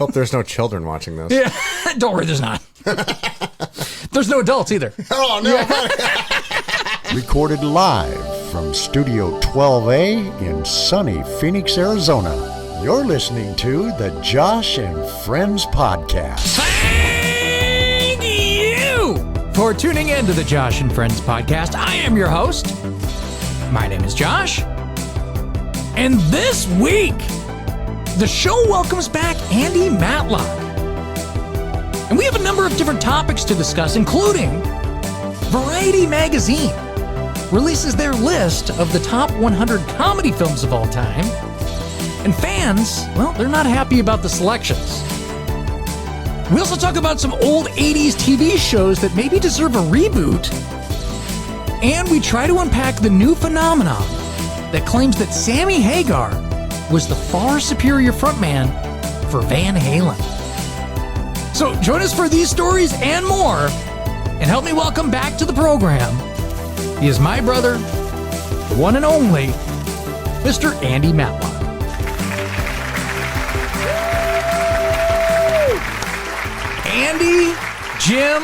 Hope there's no children watching this. Yeah, don't worry, there's not. There's no adults either. Oh, no. Recorded live from Studio 12A in sunny Phoenix, Arizona. You're listening to the Josh and Friends Podcast. Thank you for tuning in to the Josh and Friends Podcast. I am your host. My name is Josh. And this week, the show welcomes back Andy Matlock. And we have a number of different topics to discuss, including Variety Magazine releases their list of the top 100 comedy films of all time. And fans, well, they're not happy about the selections. We also talk about some old 80s TV shows that maybe deserve a reboot. And we try to unpack the new phenomenon that claims that Sammy Hagar was the far superior frontman for Van Halen. So join us for these stories and more, and help me welcome back to the program. He is my brother, the one and only, Mr. Andy Matlock. Andy, Jim,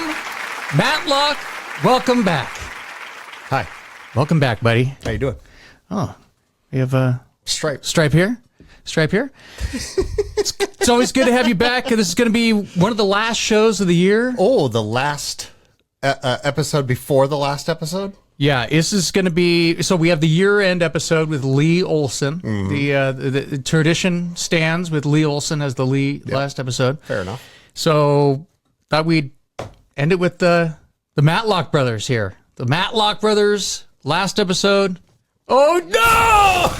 Matlock, welcome back. Hi. Welcome back, buddy. How you doing? Oh, we have a Stripe here. It's always good to have you back. This is going to be one of the last shows of the year. Oh, the last episode before the last episode? Yeah, this is going to be, so we have the year-end episode with Lee Olson. Mm-hmm. The tradition stands with Lee Olson as the last episode. Fair enough. So thought we'd end it with the Matlock brothers here. The Matlock brothers, last episode. Oh, no!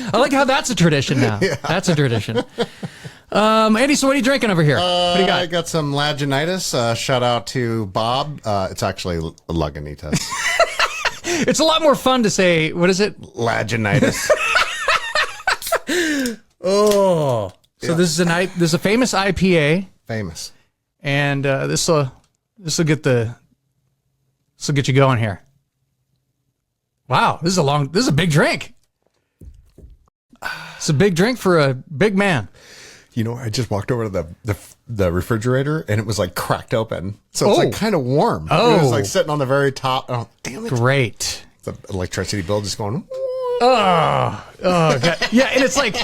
I like how that's a tradition now. Yeah. That's a tradition. Andy, so what are you drinking over here? What do you got? I got some Lagunitas. Shout out to Bob. It's actually Lagunitas. It's a lot more fun to say, what is it? Lagunitas. Oh. So yeah. This is a famous IPA. Famous. And this will get you going here. Wow, this is a big drink. It's a big drink for a big man. You know, I just walked over to the refrigerator and it was like cracked open. So it's like kind of warm. Oh. It was like sitting on the very top. Oh, damn it. Great. The electricity bill just going. Oh, God. Yeah, and it's like,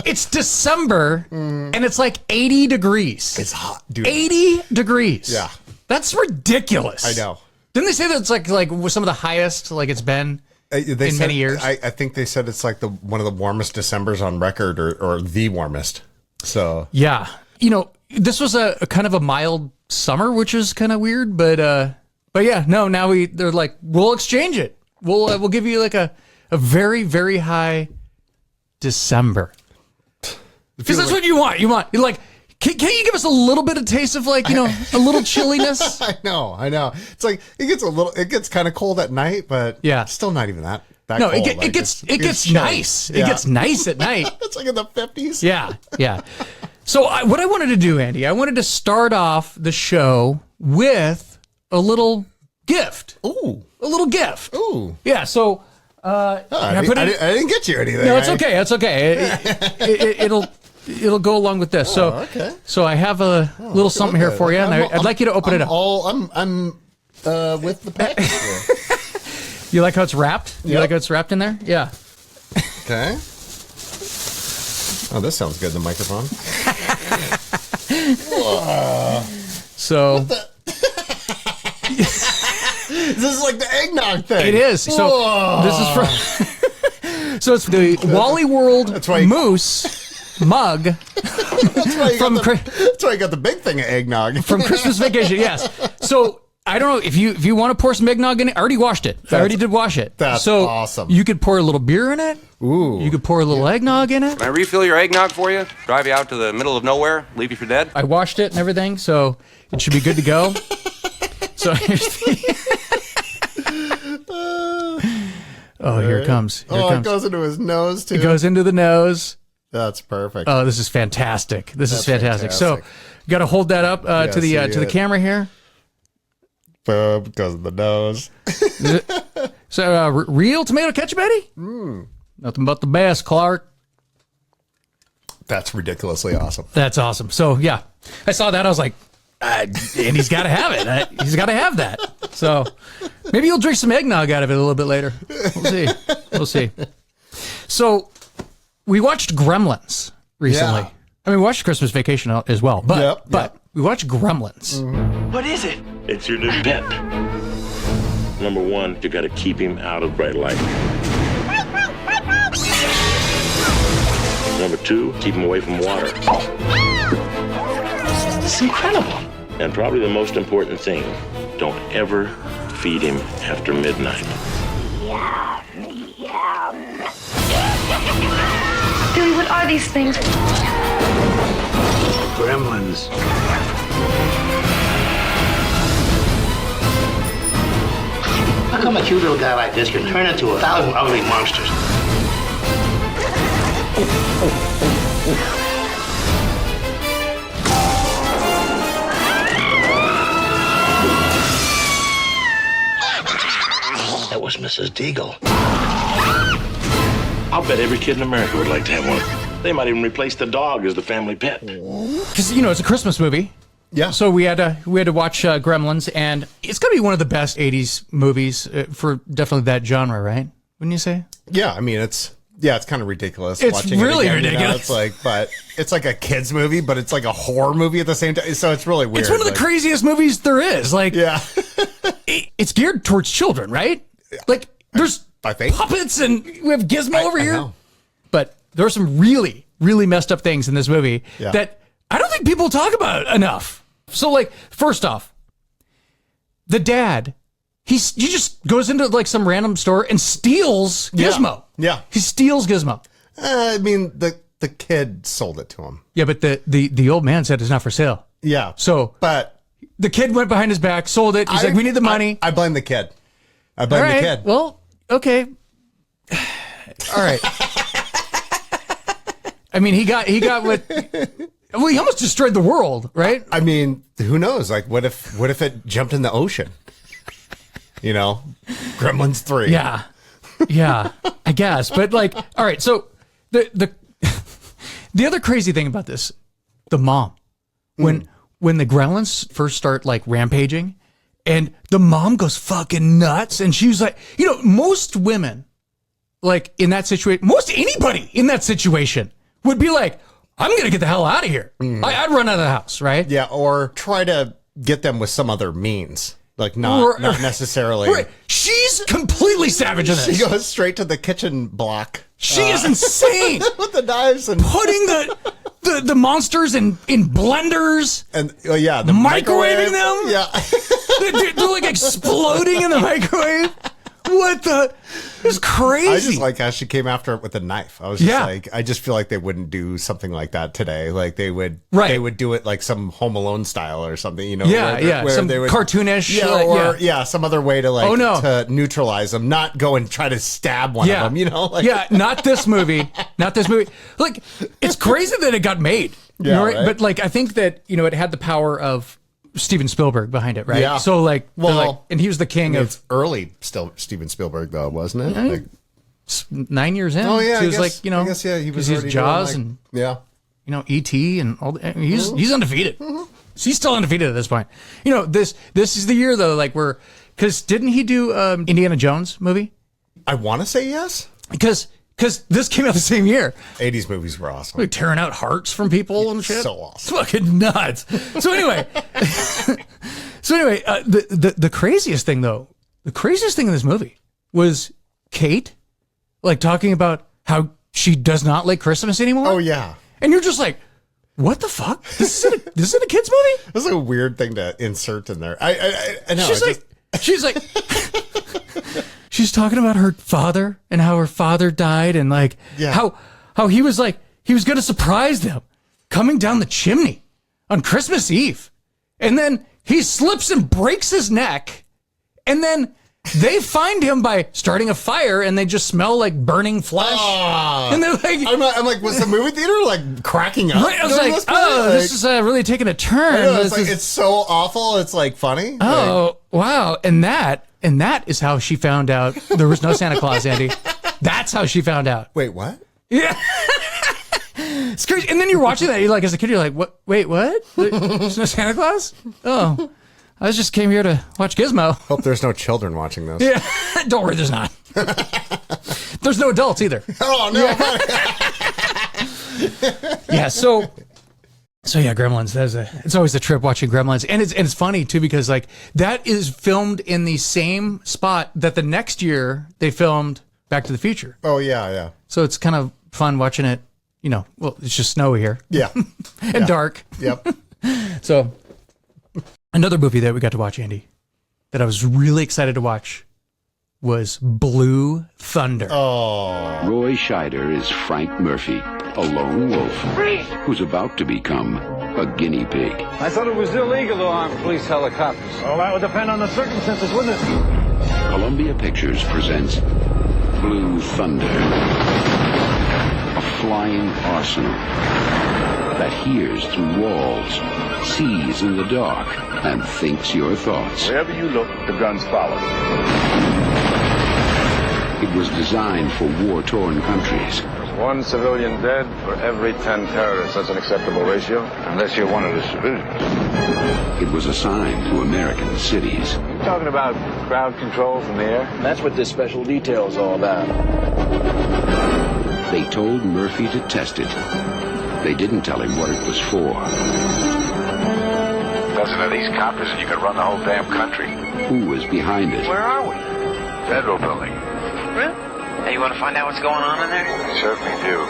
it's December and it's like 80 degrees. It's hot, dude. 80 degrees. Yeah. That's ridiculous. I know. Didn't they say that it's like some of the highest like it's been in many years? I think they said it's like one of the warmest Decembers on record or the warmest. So yeah, you know, this was a kind of a mild summer, which is kind of weird, but yeah, no, now they're like, we'll exchange it. We'll give you like a very, very high December. Because that's what you want. You're like, can't you give us a little bit of taste of like, you know, a little chilliness? I know. It's like it gets kind of cold at night, but yeah, still not even that no, cold. It gets nice. Yeah. It gets nice at night. It's like in the 50s. Yeah. So what I wanted to do, Andy, I wanted to start off the show with a little gift. Ooh. A little gift. Ooh. Yeah, so I didn't get you anything. No, it's okay. It's okay. It'll go along with this. So, okay. So I have a little something here for you, and I'd like you to open it up. I'm with the package here. You like how it's wrapped? You Yep. like how it's wrapped in there? Yeah. Okay. Oh, this sounds good. The microphone. So this is like the eggnog thing. it is. So Whoa. this is from. So it's the Wally World Moose mug. That's why you got the big thing of eggnog From Christmas Vacation. Yes. So I don't know if you want to pour some eggnog in it. I already washed it. I already did wash it. That's so awesome. You could pour a little beer in it. Ooh. You could pour a little eggnog in it. Can I refill your eggnog for you? Drive you out to the middle of nowhere? Leave you for dead? I washed it and everything, so it should be good to go. So here's the... here it comes. It goes into his nose, too. It goes into the nose. That's perfect. Oh, this is fantastic. This is fantastic. So you got to hold that up to the camera here. Boom, goes in the nose. So, real tomato ketchup, Eddie? Nothing but the best, Clark. That's ridiculously awesome. That's awesome. So, yeah, I saw that. I was like, Andy's got to have it. He's got to have that. So maybe you'll drink some eggnog out of it a little bit later. We'll see. So we watched Gremlins recently. Yeah. I mean, we watched Christmas Vacation as well, but we watched Gremlins. What is it? It's your new pet. Number one, you gotta keep him out of bright light. Number two, keep him away from water. It's incredible. And probably the most important thing, don't ever feed him after midnight. Billy, what are these things? Gremlins. How come a cute little guy like this can turn into 1,000 ugly monsters? That was Mrs. Deagle. I'll bet every kid in America would like to have one. They might even replace the dog as the family pet. Because, it's a Christmas movie. Yeah. So we had to watch Gremlins, and it's got to be one of the best 80s movies for definitely that genre, right? Wouldn't you say? Yeah, I mean, it's kind of ridiculous. It's watching really it again, ridiculous. It's like, but it's like a kid's movie, but it's like a horror movie at the same time. So it's really weird. It's one of the craziest movies there is. Like, Yeah. it's geared towards children, right? Like, there's I think. puppets, and we have Gizmo over I here. know. But there are some really, really messed up things in this movie Yeah. that I don't think people talk about enough. So, like, first off, the dad, he just goes into like some random store and steals Gizmo. Yeah. He steals Gizmo. I mean, the kid sold it to him. Yeah, but the old man said it's not for sale. Yeah. So But the kid went behind his back, sold it. He's like, we need the money. I blame the kid. I All blame right. the kid. Well, okay. All right. I mean, he got what? Well, he almost destroyed the world, right? I mean, who knows? Like, what if it jumped in the ocean? Gremlins 3. Yeah, I guess. But like, all right. So the other crazy thing about this, the mom, when the Gremlins first start like rampaging, and the mom goes fucking nuts, and she was like, most women, like in that situation, most anybody in that situation would be like, I'm going to get the hell out of here. I'd run out of the house, right? Yeah, or try to get them with some other means. Like, not necessarily. Right. She's completely savage in this. She goes straight to the kitchen block. She is insane. With the knives and Putting the monsters in blenders. and the Microwaving microwave. them? Yeah. They're like exploding in the microwave. What the? It's crazy. I just like how she came after it with a knife. I was just Yeah. like, I just feel like they wouldn't do something like that today. Like they would do it like some Home Alone style or something, Yeah, where some they would, cartoonish. some other way to like to neutralize them, not go and try to stab one of them, not this movie. Not this movie. Like, it's crazy that it got made. Yeah, right? But like, I think that, it had the power of Steven Spielberg behind it, right? Yeah. So like, Well, and he was the king of it's early still Steven Spielberg though, wasn't it? Yeah. Like, 9 years in. oh yeah, he was I guess, like, I guess, he was he's already Jaws doing, and yeah. E.T. and all. He's undefeated. So he's still undefeated at this point. This is the year though, like because didn't he do Indiana Jones movie? I want to say yes. Because this came out the same year. 80s movies were awesome. Like tearing out hearts from people and shit. So awesome. It's fucking nuts. So anyway, the craziest thing though, the craziest thing in this movie was Kate, like talking about how she does not like Christmas anymore. Oh yeah. And you're just like, what the fuck? This isn't a kid's movie? This is a weird thing to insert in there. I know. She's like, she's talking about her father and how her father died and like how he was like, he was going to surprise them coming down the chimney on Christmas Eve. And then he slips and breaks his neck. And then they find him by starting a fire and they just smell like burning flesh. And they're like, I'm like, was the movie theater like cracking up? Right, I was like, this is really taking a turn. I know, it's so awful. It's like funny. Oh, wow. And that is how she found out there was no Santa Claus, Andy. That's how she found out. Wait, what? Yeah. It's crazy. And then you're watching that, you're like, as a kid, you're like, what? Wait, what? There's no Santa Claus? Oh, I just came here to watch Gizmo. Hope there's no children watching this. Yeah, don't worry, there's not. There's no adults either. Oh, no. Yeah, so yeah, Gremlins. It's always a trip watching Gremlins, and it's funny too because like that is filmed in the same spot that the next year they filmed Back to the Future. Oh, yeah. So it's kind of fun watching it. You know, well, it's just snowy here. Yeah. And dark. Yep. So another movie that we got to watch, Andy, that I was really excited to watch was Blue Thunder. Oh. Roy Scheider is Frank Murphy, a lone wolf who's about to become a guinea pig. I thought it was illegal to arm police helicopters. Well, that would depend on the circumstances, wouldn't it? Columbia Pictures presents Blue Thunder, a flying arsenal that hears through walls, sees in the dark, and thinks your thoughts. Wherever you look, the guns follow. It was designed for war-torn countries. One civilian dead for every 10 terrorists. That's an acceptable ratio, unless you're one of the civilians. It was assigned to American cities. You're talking about crowd control from the air? That's what this special detail is all about. They told Murphy to test it. They didn't tell him what it was for. Dozen of these coppers and you could run the whole damn country. Who was behind it? Where are we? Federal building. Really? Hey, you want to find out what's going on in there? We certainly do.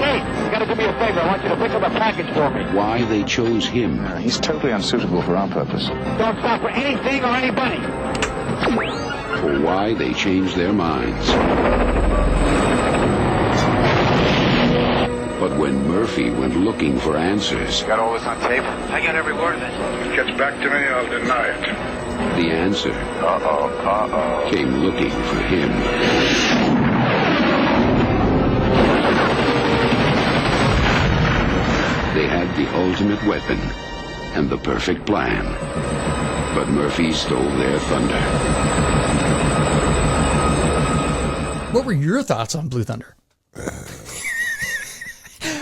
Hey, you gotta do me a favor. I want you to pick up a package for me. Why they chose him? He's totally unsuitable for our purpose. Don't stop for anything or anybody. Or why they changed their minds. But when Murphy went looking for answers... Got all this on tape? I got every word of it. If it gets back to me, I'll deny it. The answer came looking for him. They had the ultimate weapon and the perfect plan. But Murphy stole their thunder. What were your thoughts on Blue Thunder?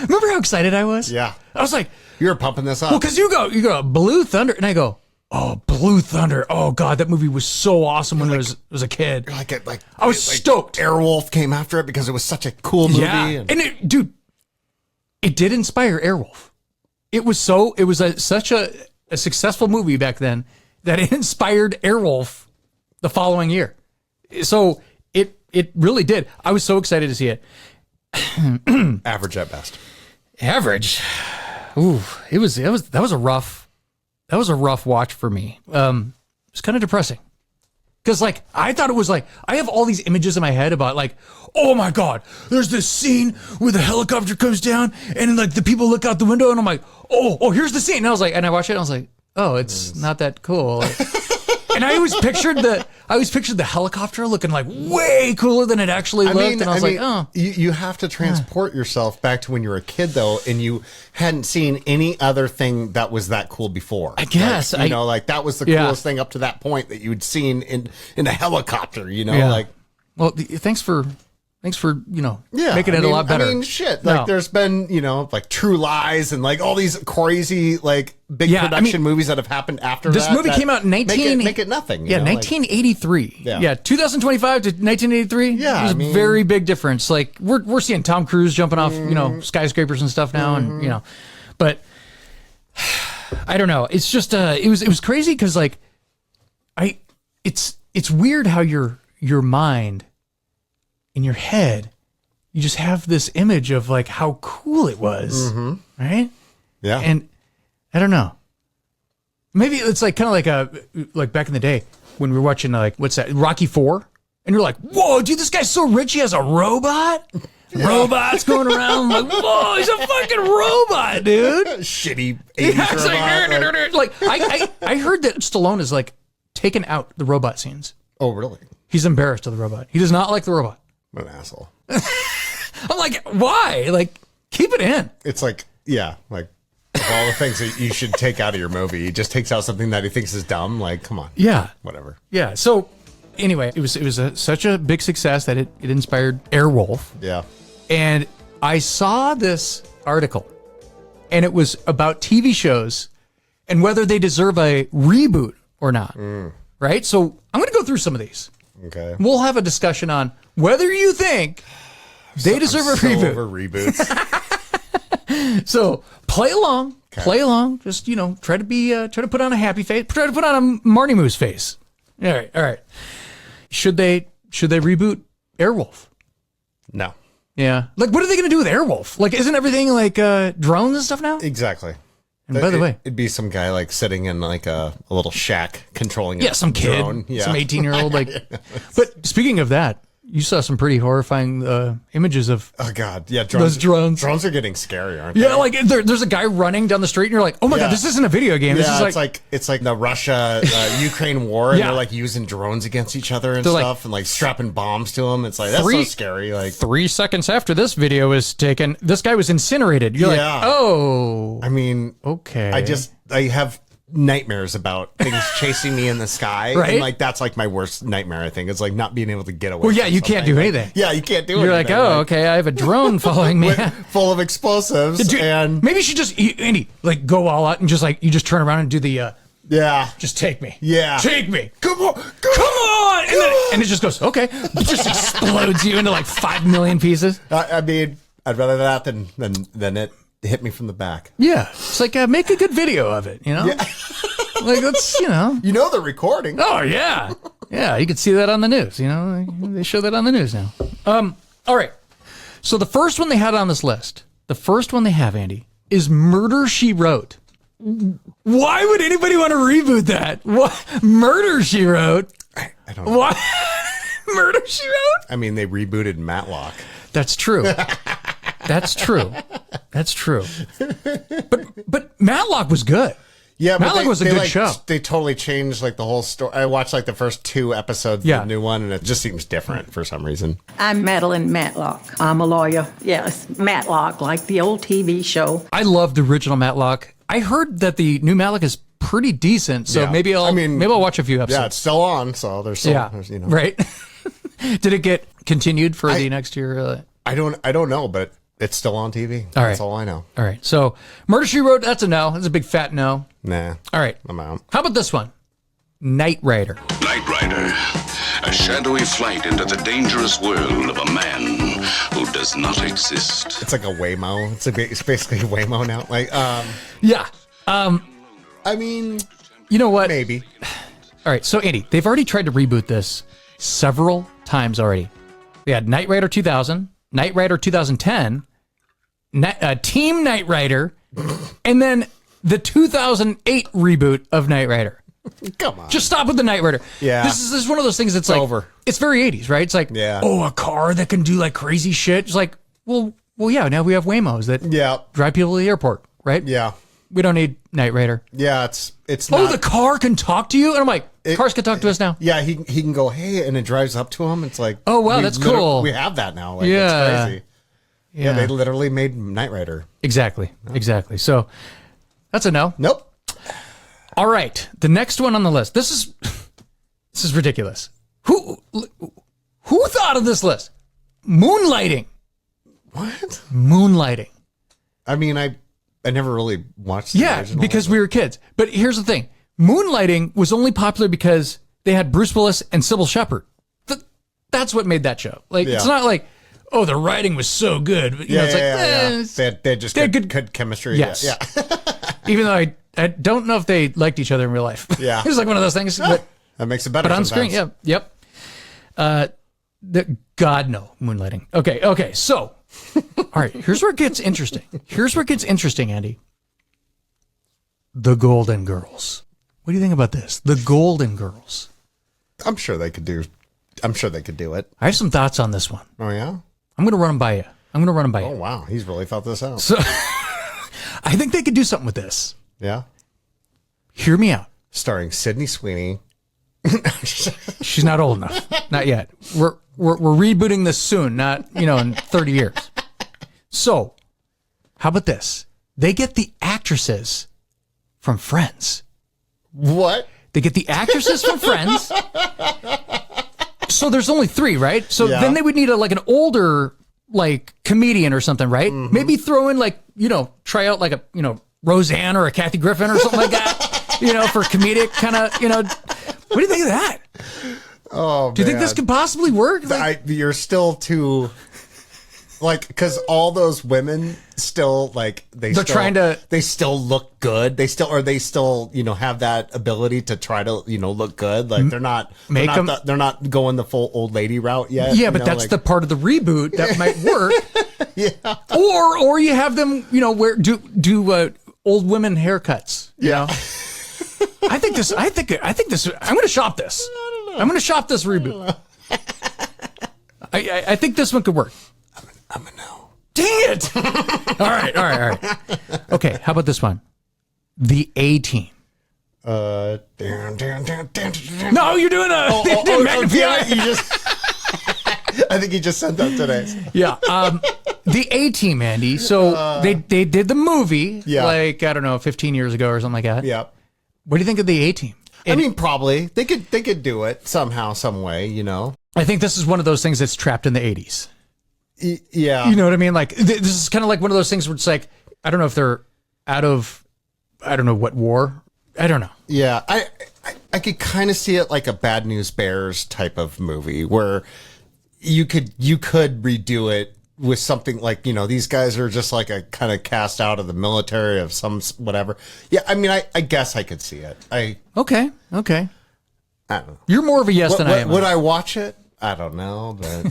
Remember how excited I was? Yeah. I was like, you were pumping this up. well, because you go Blue Thunder, and I go, oh, Blue Thunder. Oh God, that movie was so awesome when I was a kid. I was stoked. Airwolf came after it because it was such a cool movie. Yeah, and it did inspire Airwolf. It was such a successful movie back then that it inspired Airwolf the following year. So it really did. I was so excited to see it. Average at best. Average. Ooh, that was a rough watch for me. It's kind of depressing. Because, like, I thought it was like, I have all these images in my head about, like, oh my God, there's this scene where the helicopter comes down and, like, the people look out the window and I'm like, oh, here's the scene. And I was like, and I watched it and I was like, oh, it's not that cool. And I always pictured the helicopter looking like way cooler than it actually looked. And I was like, oh. You have to transport yourself back to when you were a kid, though, and you hadn't seen any other thing that was that cool before. I guess. Like, that was the coolest thing up to that point that you'd seen in a helicopter, like. Well, thanks for making it a lot better. I mean, shit. Like, there's been, like, True Lies and, like, all these crazy, like, big production movies that have happened after this movie came out in make it nothing. 1983. Yeah, 2025 to 1983. Yeah, there's a very big difference. Like, we're seeing Tom Cruise jumping off, skyscrapers and stuff now, and but I don't know. It's just it was crazy because like it's weird how your mind in your head, you just have this image of like how cool it was, right? Yeah. And I don't know. Maybe it's like kind of like back in the day when we were watching like what's that, Rocky IV, and you're like, whoa, dude, this guy's so rich he has a robot. Yeah. Robots going around like, whoa, he's a fucking robot, dude. Shitty 80s robot. I heard that Stallone is like taken out the robot scenes. Oh, really? He's embarrassed of the robot. He does not like the robot. What an asshole. I'm like, why? Like, keep it in. It's like, like of all the things that you should take out of your movie, he just takes out something that he thinks is dumb. Like, come on. Yeah. Whatever. Yeah. So anyway, it was such a big success that it inspired Airwolf. Yeah. And I saw this article, and it was about TV shows and whether they deserve a reboot or not. Right? So I'm going to go through some of these. Okay. We'll have a discussion on whether you think they deserve a reboot. Over reboots. So play along. Okay. Play along. Just, try to put on a happy face. Try to put on a Marty Moose face. All right. Should they reboot Airwolf? No. Yeah. Like, what are they going to do with Airwolf? Like, isn't everything like drones and stuff now? Exactly. And by the way, it'd be some guy like sitting in like a little shack controlling some kid, drone. some 18-year-old. Like, but speaking of that, you saw some pretty horrifying images of. Oh God, yeah, those drones. Drones are getting scary, aren't they? Yeah, like there's a guy running down the street, and you're like, oh my God, this isn't a video game. This is it's like the Russia Ukraine war, and Yeah. they're like using drones against each other and stuff, and like strapping bombs to them. It's like that's so scary. Like 3 seconds after this video was taken, this guy was incinerated. You're like, oh, I mean, okay. I have nightmares about things chasing me in the sky, Right? And like that's like my worst nightmare. I think it's like not being able to get away. Well, yeah, from you can't do something. anything. Yeah, you can't do You're anything. like, oh, okay, I have a drone following me. full of explosives, and maybe you should just, Andy, like go all out and just like you just turn around and do the just take me, take me, come on, and it just goes okay, it just explodes you into like 5 million pieces. I mean, I'd rather that than it hit me from the back. Yeah, it's like make a good video of it, Yeah. Like let's the recording. Oh yeah, you can see that on the news. They show that on the news now. All right. So the first one they had on this list, the first one they have, Andy, is Murder, She Wrote. Why would anybody want to reboot that? What? Murder, She Wrote? I don't know. What? Murder, She Wrote? I mean, they rebooted Matlock. That's true. That's true. But Matlock was good. Yeah, but Matlock was a good show. They totally changed like the whole story. I watched like the first 2 episodes of the new one, and it just seems different for some reason. I'm Madeline Matlock. I'm a lawyer. Yes, Matlock, like the old TV show. I love the original Matlock. I heard that the new Matlock is pretty decent, so maybe I'll watch a few episodes. Yeah, it's still on, so there's still right. Did it get continued for the next year? I don't know, but it's still on TV. That's all I know. All right. So Murder, She Wrote, that's a no. That's a big fat no. Nah. All right. I'm out. How about this one? Knight Rider. Knight Rider, a shadowy flight into the dangerous world of a man who does not exist. It's like a Waymo. It's basically a Waymo now. Like, yeah. I mean, you know what? Maybe. All right. So Andy, they've already tried to reboot this several times already. They had Knight Rider 2000, Knight Rider 2010, Team Knight Rider, and then the 2008 reboot of Knight Rider. Come on. Just stop with the Knight Rider. Yeah. This is one of those things that's like over. It's very 80s, right? It's like, a car that can do like crazy shit. It's like, well, yeah, now we have Waymos that drive people to the airport, right? Yeah. We don't need Knight Rider. Yeah, it's Oh, not. the car can talk to you? And I'm like, cars can talk to us now. Yeah, he can go, hey, and it drives up to him. It's like, oh, wow, that's cool. We have that now. Like, it's crazy. Yeah, they literally made Knight Rider. Exactly. So that's a no. Nope. All right, the next one on the list. This is ridiculous. Who thought of this list? Moonlighting. What? Moonlighting. I mean, I never really watched the original. Because we were kids. But here's the thing. Moonlighting was only popular because they had Bruce Willis and Sybil Shepherd. That's what made that show. Like, it's not like, oh, the writing was so good. But, it's like, They just had good chemistry. Yes. Yeah. Even though I don't know if they liked each other in real life. Yeah. It was like one of those things. But, that makes it better. But on sometimes. screen, yep. God, no. Moonlighting. Okay. So, all right, here's where it gets interesting. Andy. The Golden Girls. What do you think about this? The Golden Girls. I'm sure they could do it. I have some thoughts on this one. Oh, yeah? I'm going to run them by you. Oh, wow. He's really thought this out. So, I think they could do something with this. Yeah? Hear me out. Starring Sydney Sweeney. She's not old enough. Not yet. We're rebooting this soon, not, in 30 years. So, how about this? They get the actresses from Friends. What? They get the actresses from Friends. So there's only 3, right? So then they would need an older like comedian or something, right? Maybe throw in like, try out like a, Roseanne or a Kathy Griffin or something like that, for comedic kind of, what do you think of that? Oh, do you think this could possibly work? Like, you're still too, like, because all those women still, like, they still look good. They still have that ability to try to, look good. Like, they're not going the full old lady route yet. Yeah, but that's the part of the reboot that might work. Yeah. Or you have them, do old women haircuts. Yeah. I think this, I'm going to shop this. I'm going to shop this reboot. I think this one could work. I'm a no. Dang it. All right. Okay. How about this one? The A-Team. No, you're doing I think you just sent that today. Yeah. The A-Team, Andy. So they did the movie, like, I don't know, 15 years ago or something like that. Yeah. What do you think of the A-Team? I mean, probably they could do it somehow, some way. I think this is one of those things that's trapped in the 80s. Yeah. You know what I mean? Like, this is kind of like one of those things where it's like, I don't know if they're out of, I don't know what war. I don't know. Yeah. I could kind of see it like a Bad News Bears type of movie where you could redo it with something like, these guys are just like a kind of cast out of the military of some whatever. Yeah. I mean, I guess I could see it. Okay. I don't know. You're more of a yes than I am. Would I watch it? I don't know, but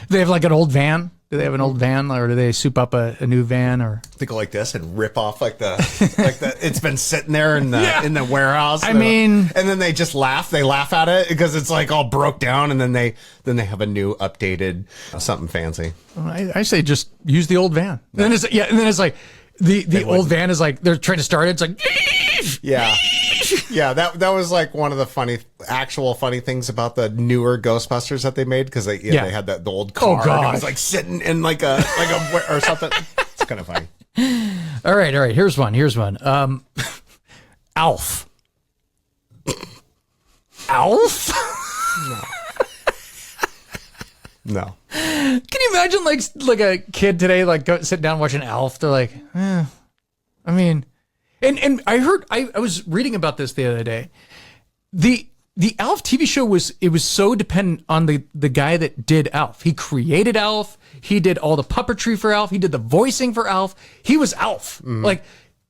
they have like an old van. Do they have an old van, or do they soup up a new van, or think like this and rip off like the it's been sitting there in the warehouse? I mean, and then they just laugh. They laugh at it because it's like all broke down, and then they have a new updated something fancy. I say just use the old van. No. And then it's like the old van is like they're trying to start it. It's like yeah. That was like one of the actual funny things about the newer Ghostbusters that they made because they had the old car. And it was like sitting in like a or something. It's kind of funny. All right. Here's one. Alf. Alf? No. Can you imagine like a kid today sit down watching Alf? They're like, I mean. And I heard I was reading about this the other day. The Alf TV show was so dependent on the guy that did Alf. He created Alf. He did all the puppetry for Alf. He did the voicing for Alf. He was Alf. Mm-hmm. Like,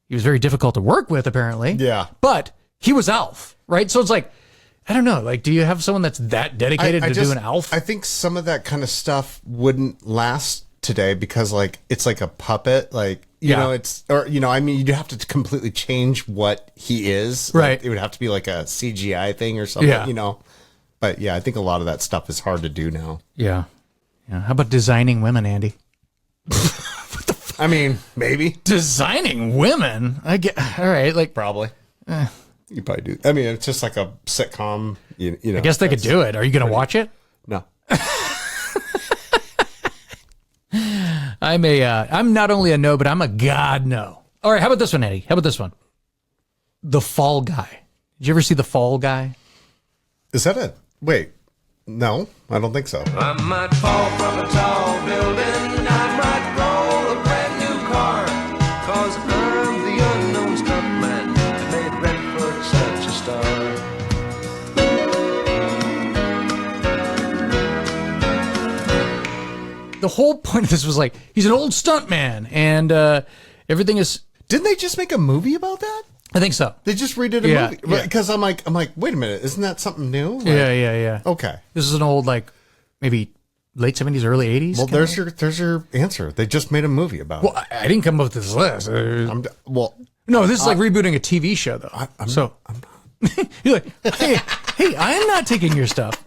he was very difficult to work with, apparently. Yeah. But he was Alf, right? So it's like, I don't know. Like, do you have someone that's that dedicated to doing Alf? I think some of that kind of stuff wouldn't last today because like it's like a puppet, like you know, I mean, you'd have to completely change what he is, right? Like, it would have to be like a CGI thing or something, But yeah, I think a lot of that stuff is hard to do now. Yeah. How about designing women, Andy? What the I mean, maybe designing women. I get all right, like probably. You probably do. I mean, it's just like a sitcom. You know. I guess they could do it. Are you going to watch it? No. I'm not only a no, but I'm a god no. All right, how about this one, Eddie? How about this one? The Fall Guy. Did you ever see The Fall Guy? Is that it? Wait, no, I don't think so. I might fall from a tall building. I might roll a brand new car. 'Cause I'm the unknown stuntman that made Redford such a star. The whole point of this was like, he's an old stuntman, and everything is... Didn't they just make a movie about that? I think so. They just redid a movie. Because I'm like, wait a minute, isn't that something new? Like, yeah. Okay. This is an old, like, maybe late 70s, early 80s? Well, there's your answer. They just made a movie about it. Well, I didn't come up with this list. No, this is like rebooting a TV show, though. I'm not. You're like, hey, I'm not taking your stuff.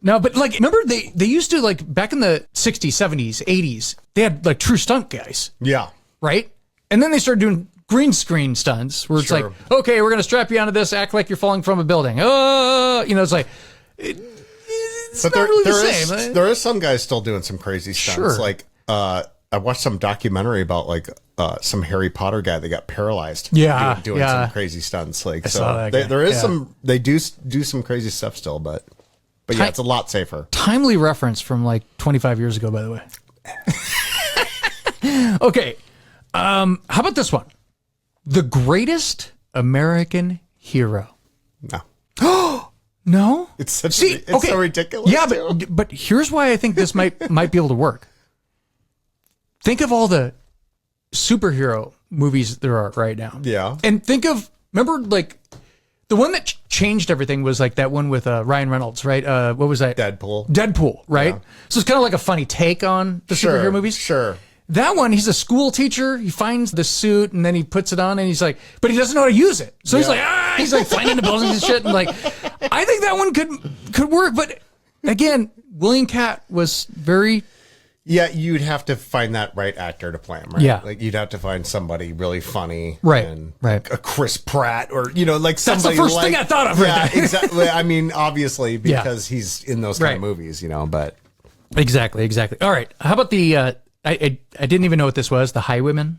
No, but like, remember they used to, like, back in the 60s, 70s, 80s, they had like true stunt guys. Yeah. Right? And then they started doing green screen stunts where it's like, okay, we're going to strap you onto this, act like you're falling from a building. Oh, it's like, it's not really the same. There is some guys still doing some crazy stunts. Sure. Like, I watched some documentary about like some Harry Potter guy that got paralyzed. Yeah. Doing some crazy stunts. Like, I saw that guy. there is some, they do some crazy stuff still, but But yeah, it's a lot safer. Timely reference from like 25 years ago, by the way. Okay. How about this one? The Greatest American Hero. No. No? It's so ridiculous. Yeah, but here's why I think this might be able to work. Think of all the superhero movies there are right now. Yeah. And remember like the one that changed everything was like that one with Ryan Reynolds, right? What was that? Deadpool, right? Yeah. So it's kind of like a funny take on the superhero movies. Sure. That one, he's a school teacher. He finds the suit and then he puts it on and he's like, but he doesn't know how to use it. So he's like flying into buildings and shit. And like, I think that one could work. But again, William Katt was very. Yeah, you'd have to find that right actor to play him, right? Yeah. Like you'd have to find somebody really funny. Right. And right. A Chris Pratt or, like somebody. That's the first thing I thought of right there. Yeah, exactly. I mean, obviously, because he's in those kind of movies, but. Exactly. All right. How about the. I didn't even know what this was. The Highwaymen.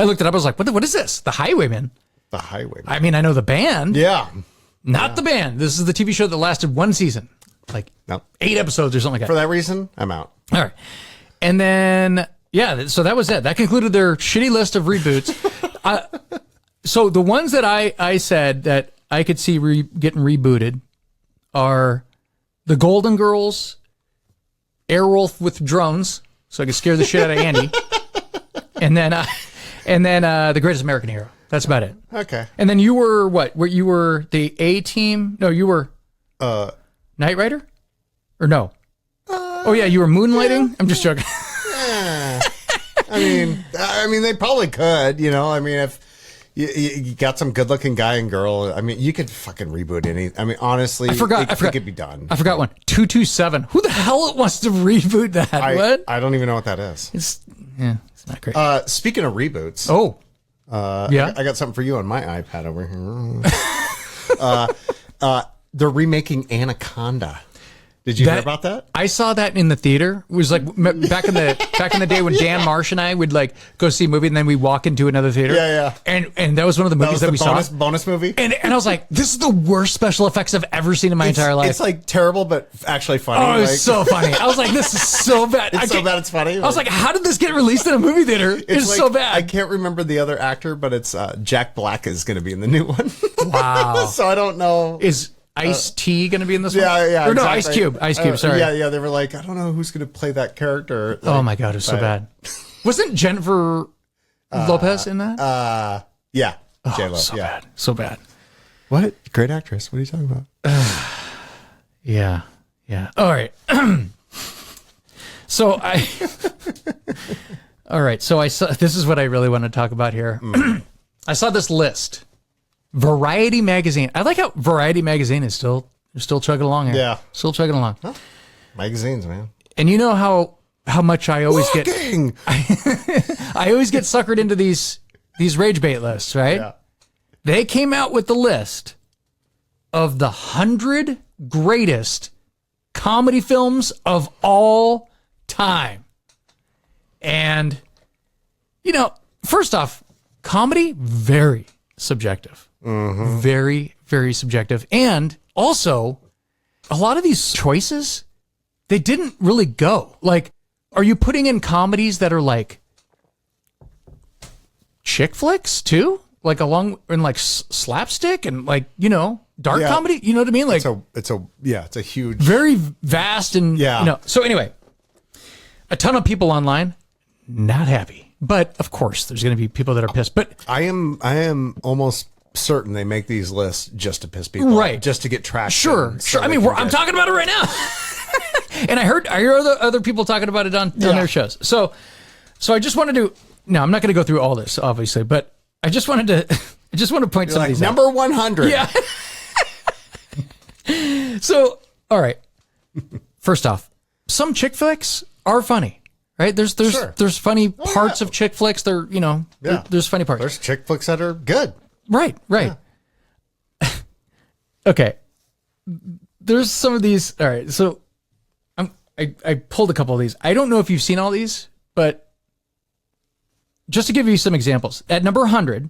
I looked it up. I was like, what is this? The Highwaymen. The Highwaymen. I mean, I know the band. Yeah. Not the band. This is the TV show that lasted one season. Like 8 episodes or something like that. For that reason, I'm out. All right. And then, so that was it. That concluded their shitty list of reboots. So the ones that I said that I could see getting rebooted are the Golden Girls, Airwolf with drones, so I could scare the shit out of Andy, and then the Greatest American Hero. That's about it. Okay. And then you were what? You were the A Team? No, you were Knight Rider, or no? Oh yeah, you were moonlighting. Yeah. I'm just joking. Yeah. I mean, they probably could. I mean, if you got some good-looking guy and girl, I mean, you could fucking reboot any. I mean, honestly, I forgot. It could be done. I forgot one. 227. Who the hell wants to reboot that? What? I don't even know what that is. It's not great. Speaking of reboots. Oh. I got something for you on my iPad over here. They're remaking Anaconda. Did you hear about that? I saw that in the theater. It was like back in the day when Dan Marsh and I would like go see a movie and then we walk into another theater. Yeah. And that was one of the movies that we saw. Bonus movie. And I was like, this is the worst special effects I've ever seen in my entire life. It's like terrible, but actually funny. Oh, it was so funny. I was like, this is so bad. It's so bad it's funny. I was like, how did this get released in a movie theater? It's like, so bad. I can't remember the other actor, but it's Jack Black is going to be in the new one. Wow. So I don't know. Is Ice-T going to be in this one? Yeah. Or no, exactly. Ice Cube, sorry. Yeah, they were like, I don't know who's going to play that character. Like, oh my God, it was so bad. Wasn't Jennifer Lopez in that? Yeah. Oh, J-Lo, bad. So bad. What? Great actress. What are you talking about? Yeah. All right. All right. So I saw, this is what I really want to talk about here. I saw this list. Variety Magazine. I like how Variety Magazine is still chugging along here. Yeah. Still chugging along. Huh? Magazines, man. And you know how much I always get I always get suckered into these rage bait lists, right? Yeah. They came out with the list of the 100 greatest comedy films of all time. And first off, comedy very subjective. Mm-hmm. Very, very subjective. And also, a lot of these choices, they didn't really go. Like, are you putting in comedies that are like chick flicks too? Like along in like slapstick and like, dark comedy? You know what I mean? Like it's a huge, very vast and So anyway, a ton of people online not happy. But of course, there's going to be people that are pissed. But I am almost certain they make these lists just to piss people off, just to get traction. Sure. I mean, I'm talking about it right now. And I hear other people talking about it on their shows. So I just wanted to. No, I'm not going to go through all this, obviously, but I just wanted to. I just want to point some of these out. Number 100. Yeah. So, all right. First off, some chick flicks are funny, right? There's funny parts of chick flicks. There's funny parts. There's chick flicks that are good. Right. Yeah. Okay. There's some of these. All right. So I pulled a couple of these. I don't know if you've seen all these, but just to give you some examples, at number 100,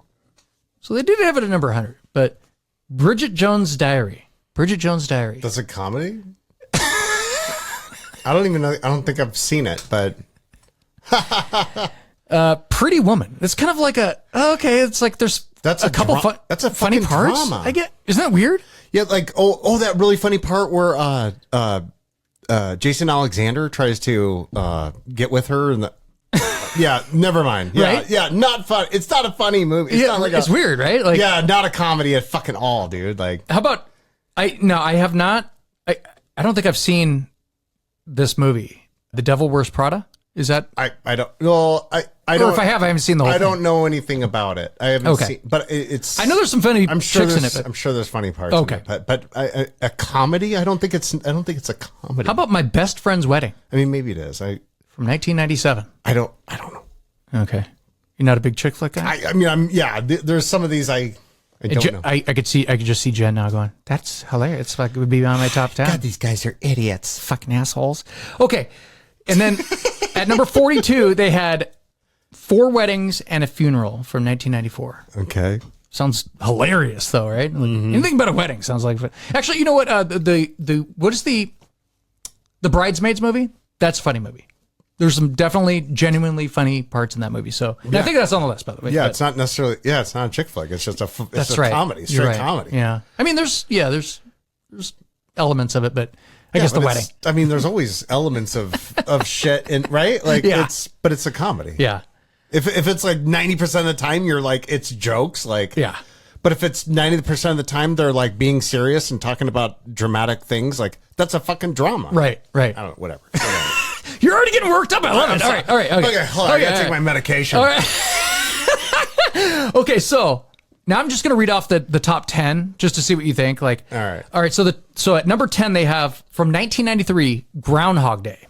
so they did have it at number 100, but Bridget Jones' Diary. That's a comedy? I don't even know. I don't think I've seen it, but Pretty Woman. It's kind of like it's like there's that's a couple that's a funny parts. drama. I get. Isn't that weird? Yeah, like that really funny part where Jason Alexander tries to get with her and yeah, never mind. Yeah, right? Yeah, not fun. It's not a funny movie. It's not like it's weird, right? Like, yeah, not a comedy at fucking all, dude. Like, how about I have not. I don't think I've seen this movie, The Devil Wears Prada. Is that I don't know. I don't. Or if I have, I haven't seen the whole thing. I don't know anything about it. I haven't seen, but it's. I know there's some funny chicks in it. I'm sure there's funny parts. Okay, in it, but a comedy. I don't think it's a comedy. How about My Best Friend's Wedding? I mean, maybe it is. From 1997. I don't know. Okay, you're not a big chick flick guy. I mean, there's some of these I don't know. I could just see Jen now going, that's hilarious. It's like it would be on my top 10. God, these guys are idiots. Fucking assholes. Okay. And then at number 42, they had 4 Weddings and a Funeral from 1994. Okay. Sounds hilarious though, right? Like, anything but a wedding sounds like. Actually, you know what? What is the Bridesmaids movie? That's a funny movie. There's some definitely genuinely funny parts in that movie. So I think that's on the list, by the way. Yeah, it's not necessarily. Yeah, it's not a chick flick. It's just a comedy, straight comedy. Yeah, I mean, there's elements of it, but I guess the wedding. I mean, there's always elements of shit, and right, like but it's a comedy. Yeah. If it's like 90% of the time you're like it's jokes, like yeah. But if it's 90% of the time they're like being serious and talking about dramatic things, like that's a fucking drama. Right. I don't know. Whatever. You're already getting worked up. I love it. All right. Okay, hold on. I gotta take my medication. All right. Okay, so now I'm just gonna read off the top 10 just to see what you think. Like, all right. So at number 10 they have from 1993 Groundhog Day.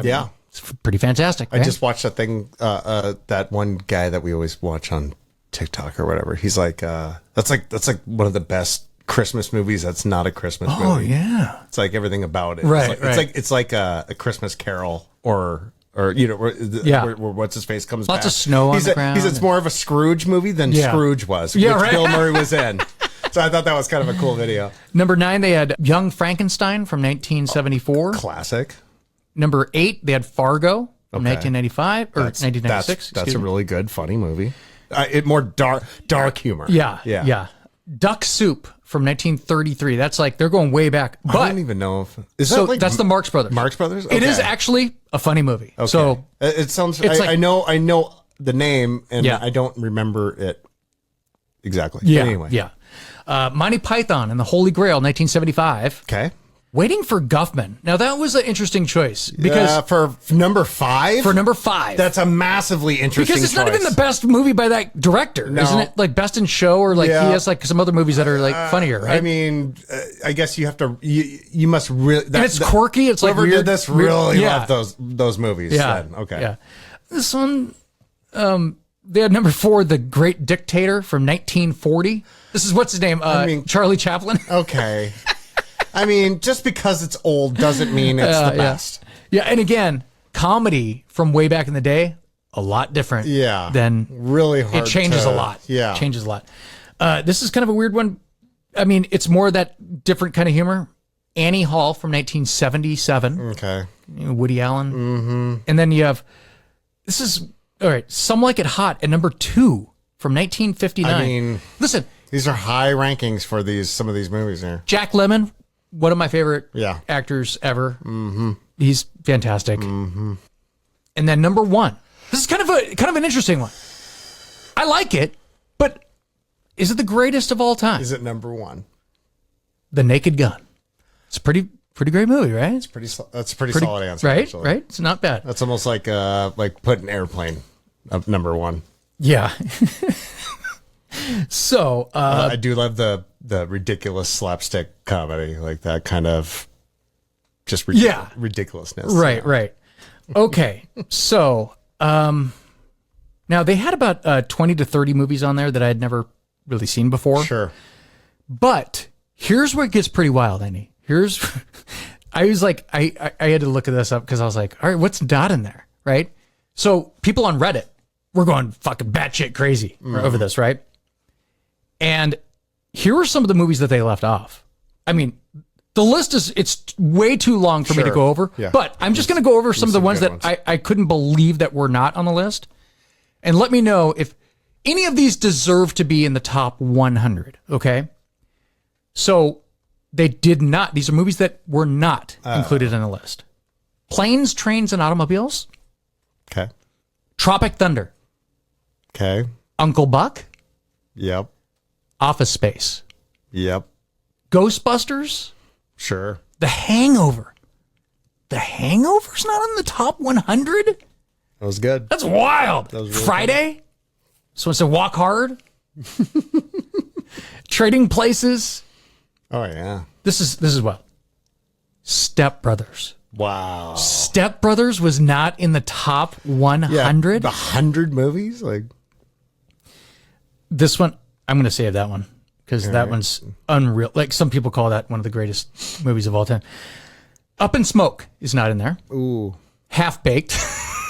Yeah, it's pretty fantastic. I just watched that thing. That one guy that we always watch on TikTok or whatever. He's like, that's like one of the best Christmas movies that's not a Christmas movie. Oh yeah, it's like everything about it. Right, it's like a Christmas Carol or where what's his face comes lots back. of snow on the ground. It's more of a Scrooge movie than Scrooge was, which Bill Murray was in. So I thought that was kind of a cool video. Number 9 they had Young Frankenstein from 1974. Classic. Number 8 they had Fargo from 1995 or 1996. That's a really good funny movie. More dark humor. Yeah. Duck Soup from 1933. That's like they're going way back. But I don't even know if that's the Marx Brothers. Marx Brothers. Okay. It is actually a funny movie. Okay. So it sounds. I know the name, and I don't remember it exactly. Yeah. But anyway. Monty Python and the Holy Grail, 1975. Okay. Waiting for Guffman. Now that was an interesting choice because for number 5. For number 5, that's a massively interesting. Because it's choice. not even the best movie by that director, isn't it? Like Best in Show, or like he has like some other movies that are like funnier, right? I mean, I guess you have to. You must really. And it's quirky. It's like whoever weird, did this really love those movies. Yeah. Then. Okay. Yeah. This one, they had number 4, The Great Dictator from 1940. This is what's his name? Charlie Chaplin. Okay. I mean, just because it's old doesn't mean it's the best. Yeah, and again, comedy from way back in the day, a lot different. Yeah, than really hard. It changes a lot. Yeah, changes a lot. This is kind of a weird one. I mean, it's more that different kind of humor. Annie Hall from 1977. Okay, Woody Allen. And then you have Some Like It Hot at number 2 from 1959. I mean, listen, these are high rankings for some of these movies here. Jack Lemmon, one of my favorite actors ever. Mm-hmm. He's fantastic. Mm-hmm. And then number 1. This is kind of an interesting one. I like it, but is it the greatest of all time? Is it number 1? The Naked Gun. It's a pretty great movie, right? That's a pretty solid answer, right? Actually. Right? It's not bad. That's almost like putting Airplane up number 1. Yeah. So I do love the ridiculous slapstick comedy, like that kind of just ridiculousness. Right. Okay, so now they had about 20 to 30 movies on there that I had never really seen before. Sure, but here's where it gets pretty wild, Andy. I was like, I had to look at this up because I was like, all right, what's not in there, right? So people on Reddit were going fucking batshit crazy over this, right? And here are some of the movies that they left off. I mean, The list it's way too long for me to go over, but I'm just going to go over some of the ones that I couldn't believe that were not on the list. And let me know if any of these deserve to be in the top 100, okay? So they did not. These are movies that were not included in the list. Planes, Trains, and Automobiles. Okay. Tropic Thunder. Okay. Uncle Buck. Yep. Office Space. Yep. Ghostbusters. Sure. The Hangover. The Hangover's not in the top 100? That was good. That's wild. That was really Friday. Fun. So it's a Walk Hard. Trading Places. Oh yeah. This is wild. Step Brothers. Wow. Step Brothers was not in the top 100. Yeah, the 100 movies, like this one. I'm going to save that one because that one's unreal. Like some people call that one of the greatest movies of all time. Up in Smoke is not in there. Ooh. Half Baked.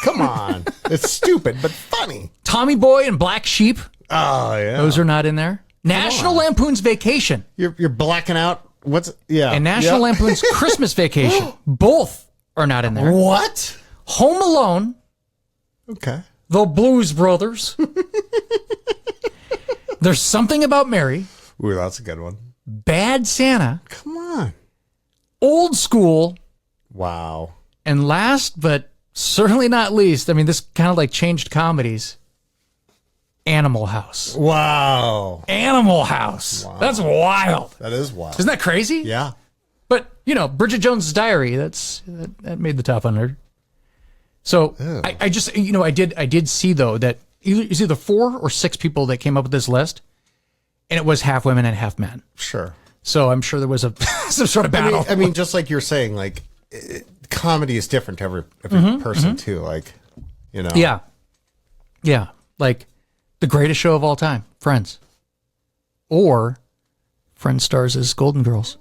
Come on. It's stupid, but funny. Tommy Boy and Black Sheep. Oh, yeah. Those are not in there. National Lampoon's Vacation. You're blacking out. And National Lampoon's Christmas Vacation. Both are not in there. What? Home Alone. Okay. The Blues Brothers. There's Something About Mary. Ooh, that's a good one. Bad Santa. Come on. Old School. Wow. And last, but certainly not least, I mean, this kind of like changed comedies. Animal House. Wow. Animal House. Wow. That's wild. That is wild. Isn't that crazy? Yeah. But, Bridget Jones's Diary, that made the top 100. So I just, I did see though that it's either 4 or 6 people that came up with this list, and it was half women and half men. Sure. So I'm sure there was some sort of battle. I mean, just like you're saying, like comedy is different to every person too. Like, Yeah. Yeah. Like the greatest show of all time, Friends. Or Friends stars as Golden Girls.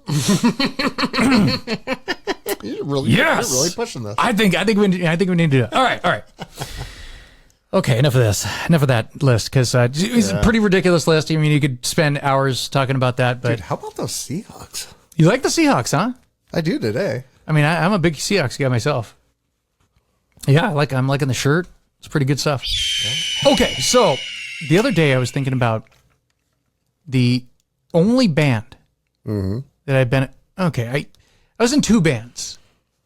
You're really pushing this. I think we need to do it. All right. Okay, enough of this. Enough of that list, because it's a pretty ridiculous list. I mean, you could spend hours talking about that. But dude, how about those Seahawks? You like the Seahawks, huh? I do today. I mean, I'm a big Seahawks guy myself. Yeah, I'm liking the shirt. It's pretty good stuff. Yeah. Okay, so the other day I was thinking about the only band that I've been. Okay, I was in 2 bands,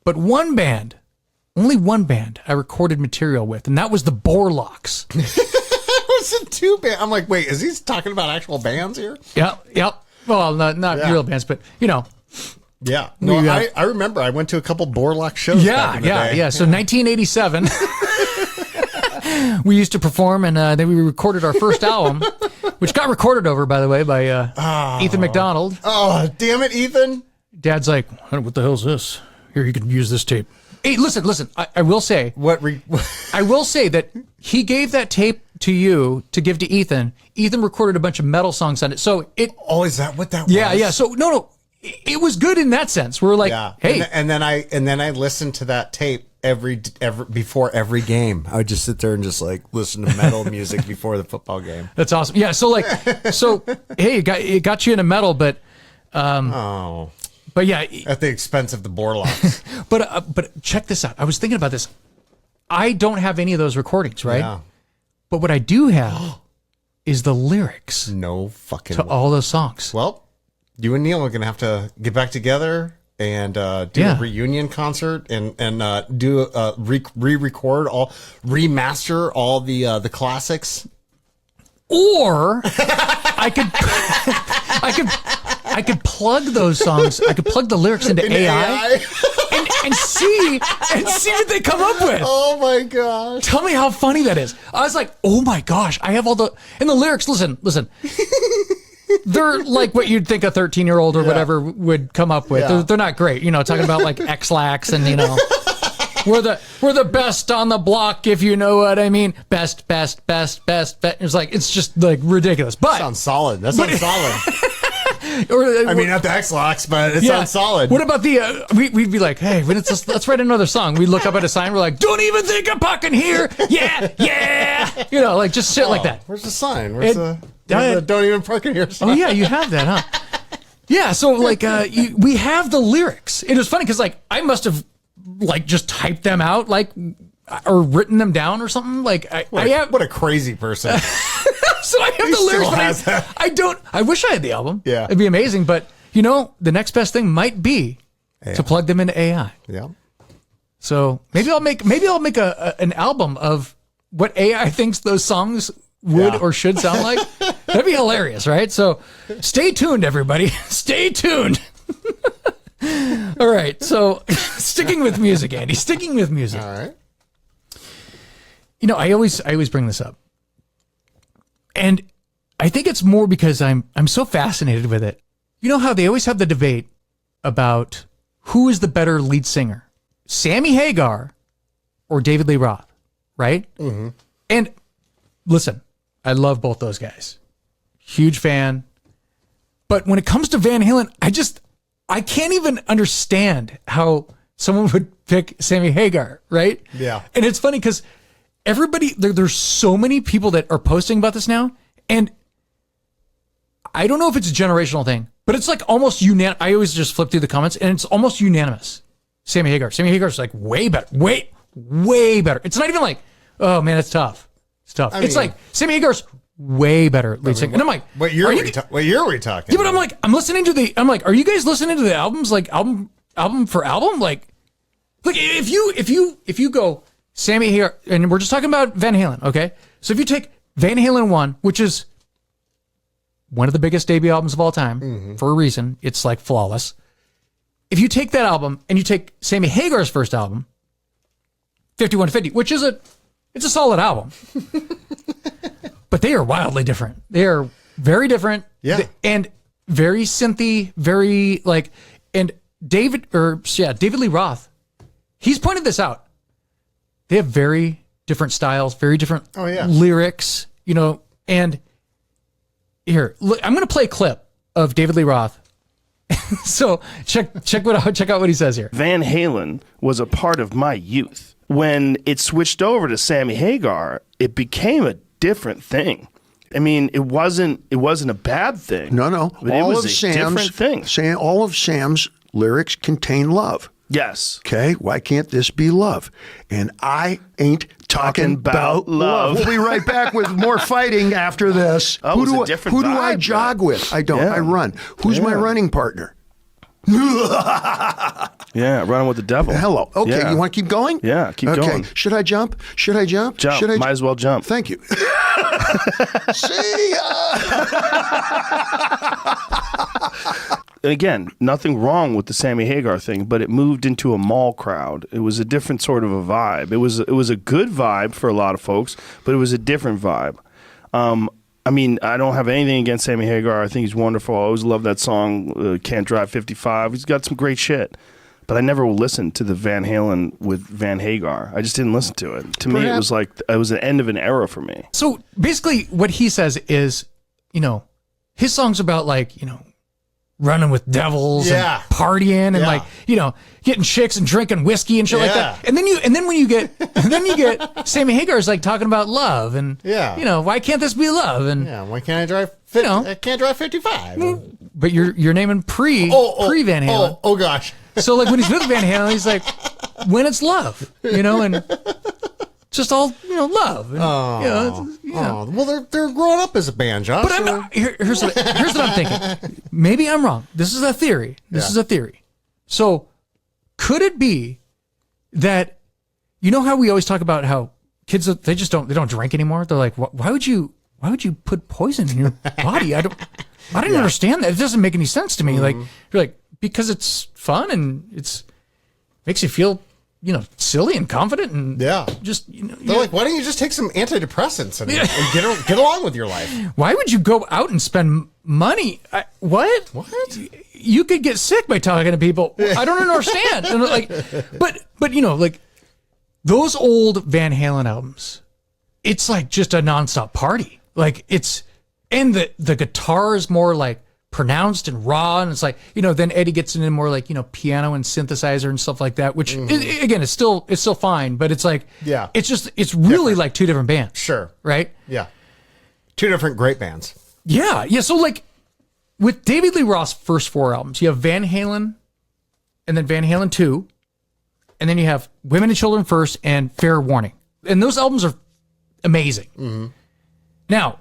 but only one band I recorded material with, and that was the Bourlocks. I was in 2 bands. I'm like, wait, is he talking about actual bands here? Yep. Well, not real bands, but Yeah. No, I remember I went to a couple Bourlocks shows. Yeah. So 1987, we used to perform, and then we recorded our first album, which got recorded over, by the way, by Ethan McDonald. Oh, damn it, Ethan. Dad's like, what the hell's this? Here, you can use this tape. Hey, listen. I will say I will say that he gave that tape to you to give to Ethan. Ethan recorded a bunch of metal songs on it. So is that what that was? Yeah. So no, it was good in that sense. We're like, hey, and then I listened to that tape every before every game. I would just sit there and just like listen to metal music before the football game. That's awesome. Yeah. So hey, it got you into metal, but But yeah, at the expense of the Bourlocks. but check this out. I was thinking about this. I don't have any of those recordings, right? Yeah. But what I do have is the lyrics. No fucking to all those songs. Well, you and Neil are gonna have to get back together and do a reunion concert and do re-record remaster all the classics. Or I could plug those songs. I could plug the lyrics into AI. And see what they come up with. Oh my gosh. Tell me how funny that is. I was like, oh my gosh, I have all the lyrics, listen. They're like what you'd think a 13-year-old or whatever would come up with. Yeah. They're not great. Talking about like X-Lax and we're the best on the block, if you know what I mean. Best. It's just like ridiculous. But sounds solid. That sounds solid. Not the X-Lax, but it sounds solid. What about the, we'd be like, hey, let's write another song. We'd look up at a sign. We're like, don't even think I'm parking here. Yeah. Like just shit like that. Where's the sign? Where's the don't even park in here sign? Oh, yeah, you have that, huh? Yeah, so like we have the lyrics. It was funny because like I must have like just typed them out like or written them down or something. Like what a crazy person. So I have the lyrics. But I don't. I wish I had the album. Yeah, it'd be amazing. But you know, the next best thing might be to plug them into AI. Yeah. So maybe I'll make an album of what AI thinks those songs would or should sound like. That'd be hilarious, right? So stay tuned, everybody. Stay tuned. All right. So sticking with music, Andy. Sticking with music. All right. You know, I always bring this up. And I think it's more because I'm so fascinated with it. You know how they always have the debate about who is the better lead singer, Sammy Hagar or David Lee Roth, right? Mm-hmm. And listen, I love both those guys. Huge fan. But when it comes to Van Halen, I can't even understand how someone would pick Sammy Hagar, right? Yeah. And it's funny because everybody, there's so many people that are posting about this now, and I don't know if it's a generational thing, but it's like almost unanimous. I always just flip through the comments, and it's almost unanimous. Sammy Hagar. Sammy Hagar's like way better. Way better. It's not even like, oh man, it's tough. It's tough. It's like Sammy Hagar's way better lead singer. And I'm like, what year are we talking? Yeah, but I'm like, I'm like, are you guys listening to the albums, like album for album? Like if you go Sammy Hagar, and we're just talking about Van Halen, okay? So if you take Van Halen 1, which is one of the biggest debut albums of all time, for a reason, it's like flawless. If you take that album and you take Sammy Hagar's first album, 51 to 50, which is it's a solid album. But they are wildly different. They are very different. Yeah. And very synthy, very like, and David Lee Roth, he's pointed this out. They have very different styles, very different lyrics, you know, and here, look, I'm going to play a clip of David Lee Roth. So check out what he says here. Van Halen was a part of my youth. When it switched over to Sammy Hagar, it became a different thing. I mean, it wasn't a bad thing. No. But it was a different thing. All of Sam's lyrics contain love. Yes. Okay, why can't this be love? And I ain't talking about love. We'll be right back with more fighting after this. Oh, who do I jog with? I don't. I run. Who's my running partner? Yeah, running with the devil. Hello. Okay, you want to keep going? Yeah, keep going. Should I jump? Jump. Might as well jump. Thank you. See ya. And again, nothing wrong with the Sammy Hagar thing, but it moved into a mall crowd. It was a different sort of a vibe. It was a good vibe for a lot of folks, but it was a different vibe. I mean, I don't have anything against Sammy Hagar. I think he's wonderful. I always love that song, Can't Drive 55. He's got some great shit. But I never listened to the Van Halen with Van Hagar. I just didn't listen to it. To me, it was like, it was the end of an era for me. So basically what he says is, you know, his song's about like, you know, running with devils and partying and like, you know, getting chicks and drinking whiskey and shit like that. And then when you get Sammy Hagar's like talking about love and you know, why can't this be love? And why can't I drive 50, I can't drive 55. But you're naming pre Van Halen. Oh gosh. So like when he's with Van Halen, he's like, when it's love, you know, and just all, you know, love. And, well, they're growing up as a band, Josh. But here's what I'm thinking. Maybe I'm wrong. This is a theory. So could it be that, you know how we always talk about how kids, they don't drink anymore? They're like, why would you put poison in your body? I didn't understand that. It doesn't make any sense to me. Like, you're like, because it's fun and makes you feel, you know, silly and confident and just, you know. They're like, why don't you just take some antidepressants and get along with your life? Why would you go out and spend money? What? You could get sick by talking to people. I don't understand. And like, but you know, like those old Van Halen albums, it's like just a nonstop party. Like and the guitar is more like pronounced and raw, and it's like, you know, then Eddie gets into more like, you know, piano and synthesizer and stuff like that, which again, it's still fine, but it's like, it's really different. Like two different bands. Sure. Right? Yeah. Two different great bands. Yeah. Yeah. So like with David Lee Roth's first 4 albums, you have Van Halen, and then Van Halen 2, and then you have Women and Children First and Fair Warning. And those albums are amazing. Mm-hmm. Now,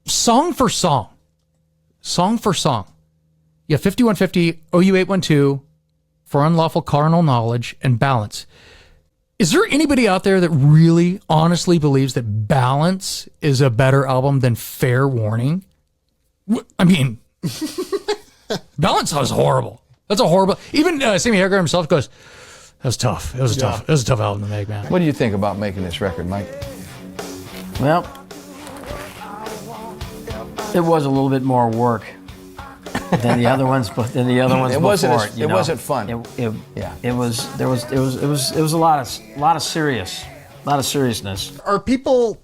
song for song, you have 5150, OU 812, For Unlawful Carnal Knowledge, and Balance. Is there anybody out there that really honestly believes that Balance is a better album than Fair Warning? I mean, Balance was horrible. That's a horrible. Even Sammy Hagar himself goes, "That was tough. It was tough. It was a tough album to make, man." What do you think about making this record, Mike? Well, it was a little bit more work than the other ones, but than the other ones. It wasn't fun. It was a lot of seriousness. Are people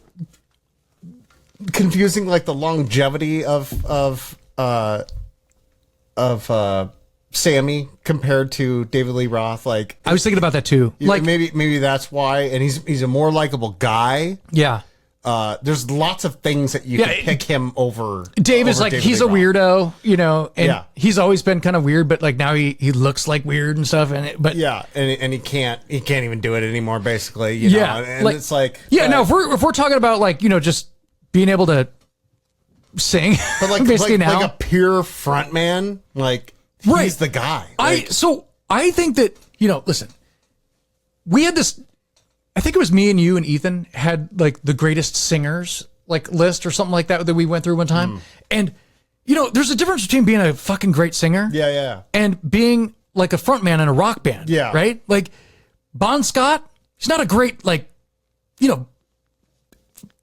confusing like the longevity of Sammy compared to David Lee Roth? Like, I was thinking about that too. Like maybe that's why. And he's a more likable guy. Yeah. There's lots of things that you can pick him over. Dave is like, David he's Lee a Roth. weirdo, and he's always been kind of weird, but like now he looks like weird and stuff. And he can't even do it anymore, basically. You know? And like, it's like, now if we're talking about like just being able to sing, but like basically now, like a pure frontman, like he's the guy. I think that listen, we had this. I think it was me and you and Ethan had like the greatest singers like list or something like that we went through one time. And there's a difference between being a fucking great singer, and being like a frontman in a rock band, right? Like Bon Scott, he's not a great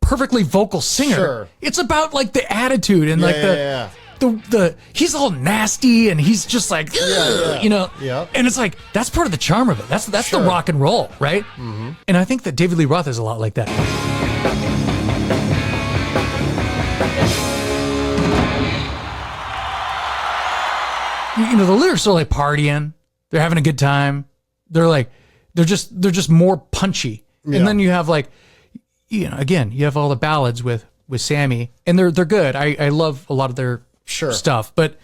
perfectly vocal singer. Sure. It's about like the attitude and the he's all nasty and he's just like and it's like that's part of the charm of it. That's the rock and roll, right? Mm-hmm. And I think that David Lee Roth is a lot like that. The lyrics are like partying, they're having a good time, they're just more punchy. And then you have like again, you have all the ballads with Sammy, and they're good. I love a lot of their stuff, but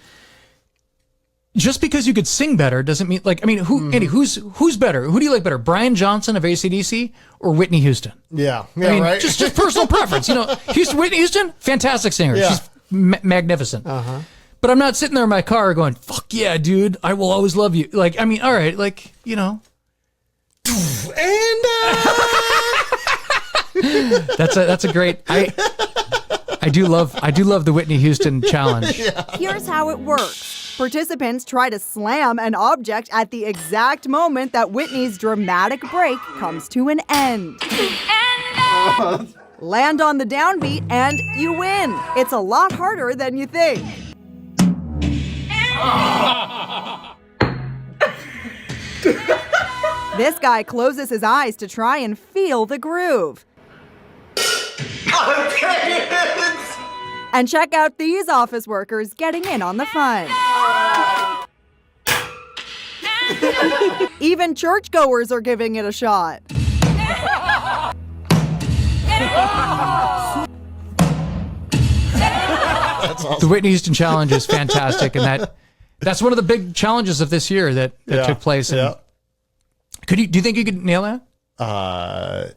just because you could sing better doesn't mean Andy, who's better? Who do you like better, Brian Johnson of AC/DC or Whitney Houston? Right. Just personal preference. Whitney Houston, fantastic singer. She's magnificent. Uh-huh. But I'm not sitting there in my car going, "Fuck yeah, dude, I will always love you." Like, I mean, all right, like And that's a great. I do love the Whitney Houston challenge. Here's how it works. Participants try to slam an object at the exact moment that Whitney's dramatic break comes to an end. Land on the downbeat and you win. It's a lot harder than you think. This guy closes his eyes to try and feel the groove. And check out these office workers getting in on the fun. Even churchgoers are giving it a shot. That's awesome. The Whitney Houston challenge is fantastic, and that's one of the big challenges of this year that took place. And do you think you could nail that?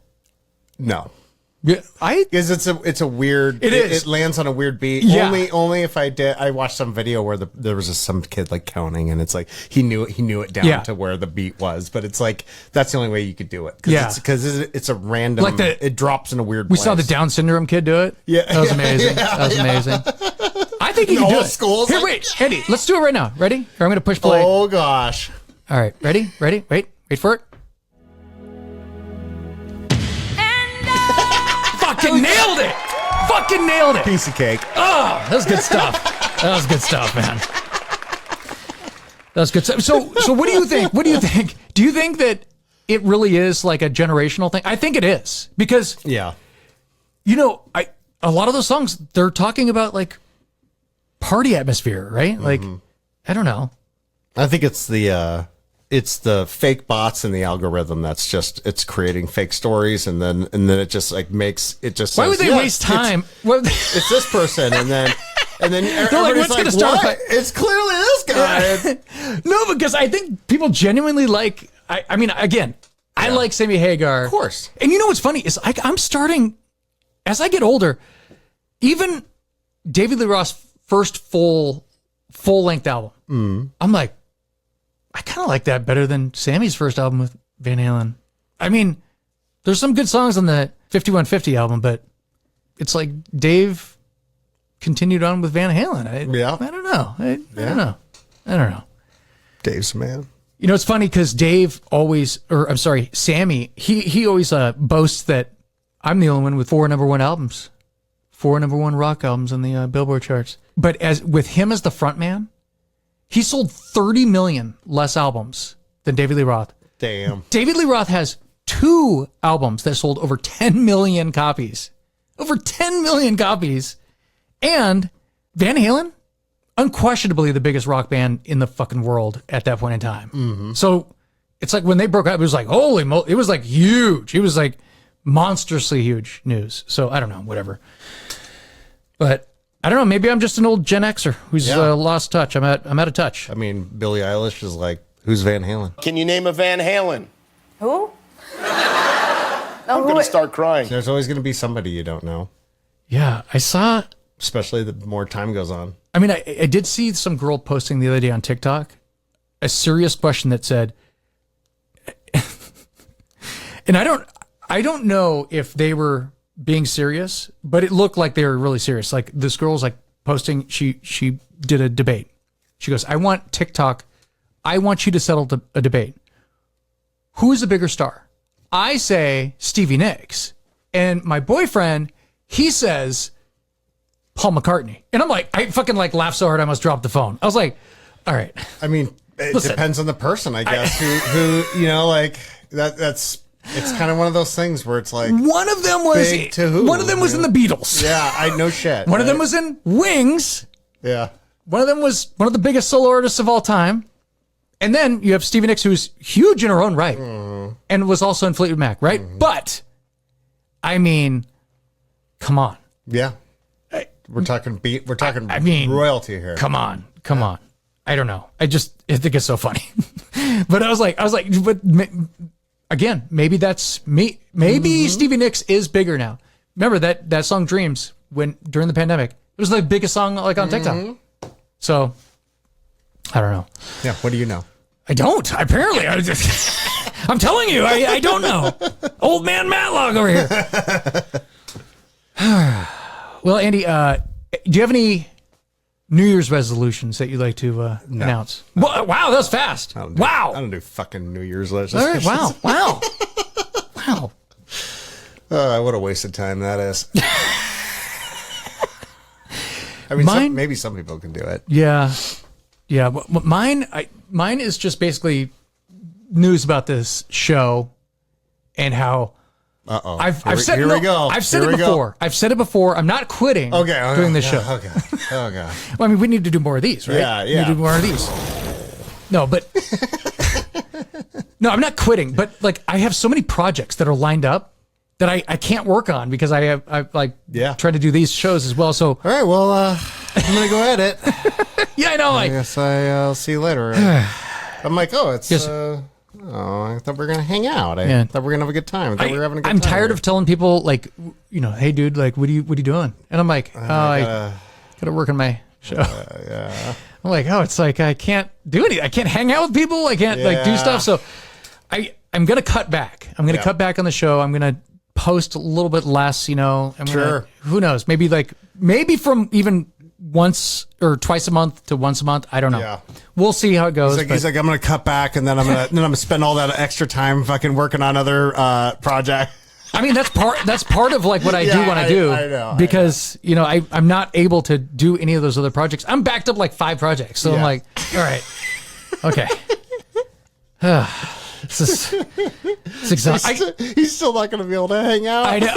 No. Yeah, because it's a weird. It lands on a weird beat. Yeah. Only if I did. I watched some video where there was some kid like counting, and it's like he knew it down to where the beat was. But it's like that's the only way you could do it. Because it's a random. It drops in a weird. We place. saw the Down syndrome kid do it. Yeah, that was amazing. That was amazing. I think you can do it. Schools. Here, wait, Andy, let's do it right now. Ready? Or I'm going to push play. Oh gosh. All right, ready? Wait for it. Fucking nailed it! Fucking nailed it! Piece of cake. Oh, that was good stuff. That was good stuff, man. That was good stuff. So what do you think? What do you think? Do you think that it really is like a generational thing? I think it is. Because a lot of those songs, they're talking about like party atmosphere, right? Mm-hmm. Like, I don't know. I think it's the fake bots in the algorithm it's creating fake stories, and then it just like makes it just. Why would they waste time? It's this person, and then And then like, everybody's what's like, gonna start? what? It's clearly this guy. No, because I think people genuinely like, I mean, again, I like Sammy Hagar. Of course. And you know what's funny is I'm starting, as I get older, even David Lee Roth's first full-length album, I'm like, I kind of like that better than Sammy's first album with Van Halen. I mean, there's some good songs on the 5150 album, but it's like Dave continued on with Van Halen. I don't know. I don't know. Dave's man. You know, it's funny because Sammy, he always boasts that I'm the only one with 4 number 1 albums, 4 number 1 rock albums on the Billboard charts. But with him as the front man, he sold 30 million less albums than David Lee Roth. Damn. David Lee Roth has 2 albums that sold over 10 million copies. Over 10 million copies. And Van Halen, unquestionably the biggest rock band in the fucking world at that point in time. Mm-hmm. So it's like when they broke up, it was like, holy moly, it was like huge. It was like monstrously huge news. So I don't know, whatever. But I don't know, maybe I'm just an old Gen Xer who's lost touch. I'm out of touch. I mean, Billie Eilish is like, who's Van Halen? Can you name a Van Halen? Who? I'm going to start crying. There's always going to be somebody you don't know. Yeah, I saw... Especially the more time goes on. I mean, I did see some girl posting the other day on TikTok a serious question that said, and I don't know if they were being serious, but it looked like they were really serious. Like this girl's like posting, she did a debate. She goes, I want you to settle a debate. Who is a bigger star? I say Stevie Nicks. And my boyfriend, he says Paul McCartney. And I'm like, I fucking like laughed so hard I almost dropped the phone. I was like, all right. I mean, it depends on the person, I guess, who you know, like that's it's kind of one of those things where it's like one of them was big to who? One of them was in the Beatles. Yeah, I know shit. One of them was in Wings. Yeah. One of them was one of the biggest solo artists of all time. And then you have Stevie Nicks, who's huge in her own right, and was also in Fleetwood Mac, right? But I mean, come on. Yeah. We're talking I mean, royalty here. Come on. I don't know. I think it's so funny. But I was like, but again, maybe that's me. Maybe Stevie Nicks is bigger now. Remember that song Dreams during the pandemic, it was the biggest song like on TikTok. So I don't know. Yeah. What do you know? I don't. Apparently, I'm telling you, I don't know. Old man Matlock over here. Well, Andy, do you have any New Year's resolutions that you'd like to announce? Wow, that was fast. I don't do fucking New Year's resolutions. All right, wow. What a waste of time that is. I mean, maybe some people can do it. Yeah. But mine is just basically news about this show and how. I've said it before. I've said it before. I'm not quitting doing this show. Oh God. Well, I mean, we need to do more of these, right? Yeah. We need to do more of these. No, but no, I'm not quitting. But like, I have so many projects that are lined up that I can't work on because I try to do these shows as well. So all right, well, I'm gonna go edit. Yeah, I know. I guess I'll see you later. I'm like, it's. Yes. I thought we were gonna hang out. I thought we were gonna have a good time. I thought we were having a good time. I'm tired of telling people like, hey dude, like, what are you doing? And I'm like, I gotta work on my show. Yeah. I'm like, it's like I can't do anything. I can't hang out with people. I can't like do stuff. So I'm gonna cut back. I'm gonna cut back on the show. I'm gonna post a little bit less. Who knows? Maybe from even once or twice a month to once a month. I don't know. Yeah. We'll see how it goes. He's like, I'm going to cut back and then I'm going to spend all that extra time fucking working on other projects. I mean, that's part of like what I do when I do. I know. Because, I'm not able to do any of those other projects. I'm backed up like 5 projects. So I'm like, all right. Okay. It's exhausting. He's still not going to be able to hang out. I know.